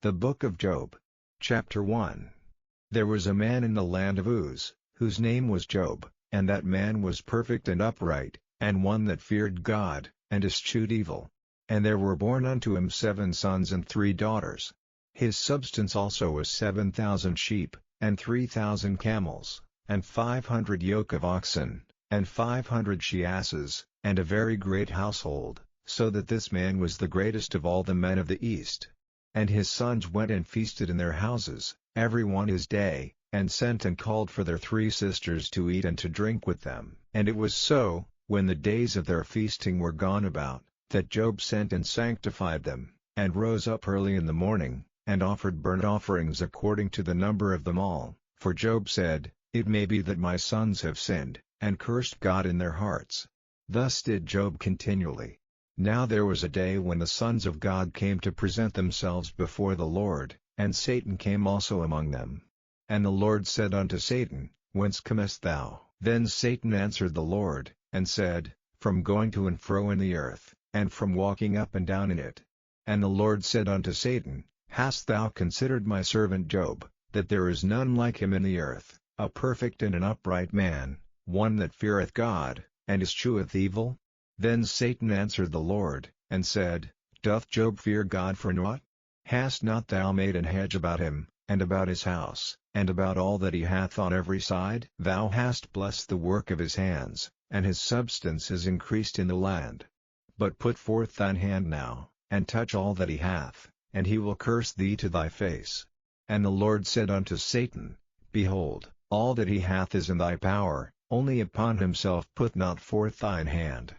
The Book of Job. Chapter 1. There was a man in the land of Uz, whose name was Job, and that man was perfect and upright, and one that feared God, and eschewed evil. And there were born unto him 7 sons and 3 daughters. His substance also was 7,000 sheep, and 3,000 camels, and 500 yoke of oxen, and 500 she-asses, and a very great household, so that this man was the greatest of all the men of the East. And his sons went and feasted in their houses, every one his day, and sent and called for their 3 sisters to eat and to drink with them. And it was so, when the days of their feasting were gone about, that Job sent and sanctified them, and rose up early in the morning, and offered burnt offerings according to the number of them all. For Job said, It may be that my sons have sinned, and cursed God in their hearts. Thus did Job continually. Now there was a day when the sons of God came to present themselves before the Lord, and Satan came also among them. And the Lord said unto Satan, Whence comest thou? Then Satan answered the Lord, and said, From going to and fro in the earth, and from walking up and down in it. And the Lord said unto Satan, Hast thou considered my servant Job, that there is none like him in the earth, a perfect and an upright man, one that feareth God, and escheweth evil? Then Satan answered the Lord, and said, Doth Job fear God for naught? Hast not thou made an hedge about him, and about his house, and about all that he hath on every side? Thou hast blessed the work of his hands, and his substance is increased in the land. But put forth thine hand now, and touch all that he hath, and he will curse thee to thy face. And the Lord said unto Satan, Behold, all that he hath is in thy power, only upon himself put not forth thine hand.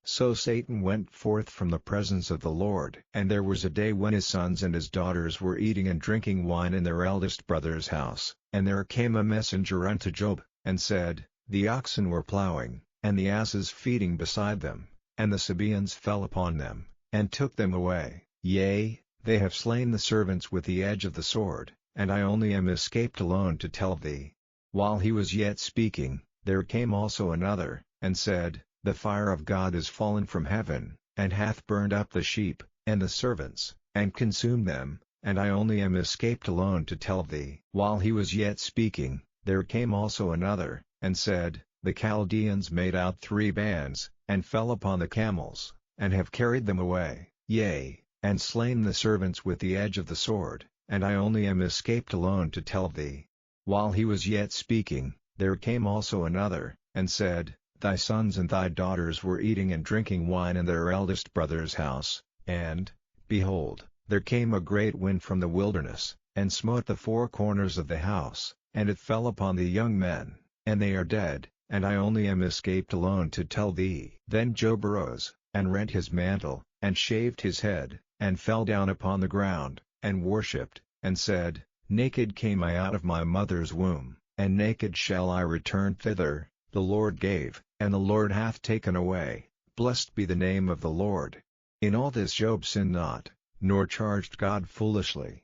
So Satan went forth from the presence of the Lord. And there was a day when his sons and his daughters were eating and drinking wine in their eldest brother's house. And there came a messenger unto Job, and said, The oxen were plowing, and the asses feeding beside them, and the Sabaeans fell upon them, and took them away. Yea, they have slain the servants with the edge of the sword, and I only am escaped alone to tell thee. While he was yet speaking, there came also another, and said, The fire of God is fallen from heaven, and hath burned up the sheep, and the servants, and consumed them, and I only am escaped alone to tell thee. While he was yet speaking, there came also another, and said, The Chaldeans made out 3 bands, and fell upon the camels, and have carried them away, yea, and slain the servants with the edge of the sword, and I only am escaped alone to tell thee. While he was yet speaking, there came also another, and said, Thy sons and thy daughters were eating and drinking wine in their eldest brother's house, and, behold, there came a great wind from the wilderness, and smote the 4 corners of the house, and it fell upon the young men, and they are dead, and I only am escaped alone to tell thee. Then Job arose, and rent his mantle, and shaved his head, and fell down upon the ground, and worshipped, and said, Naked came I out of my mother's womb, and naked shall I return thither. The Lord gave, and the Lord hath taken away, blessed be the name of the Lord. In all this Job sinned not, nor charged God foolishly.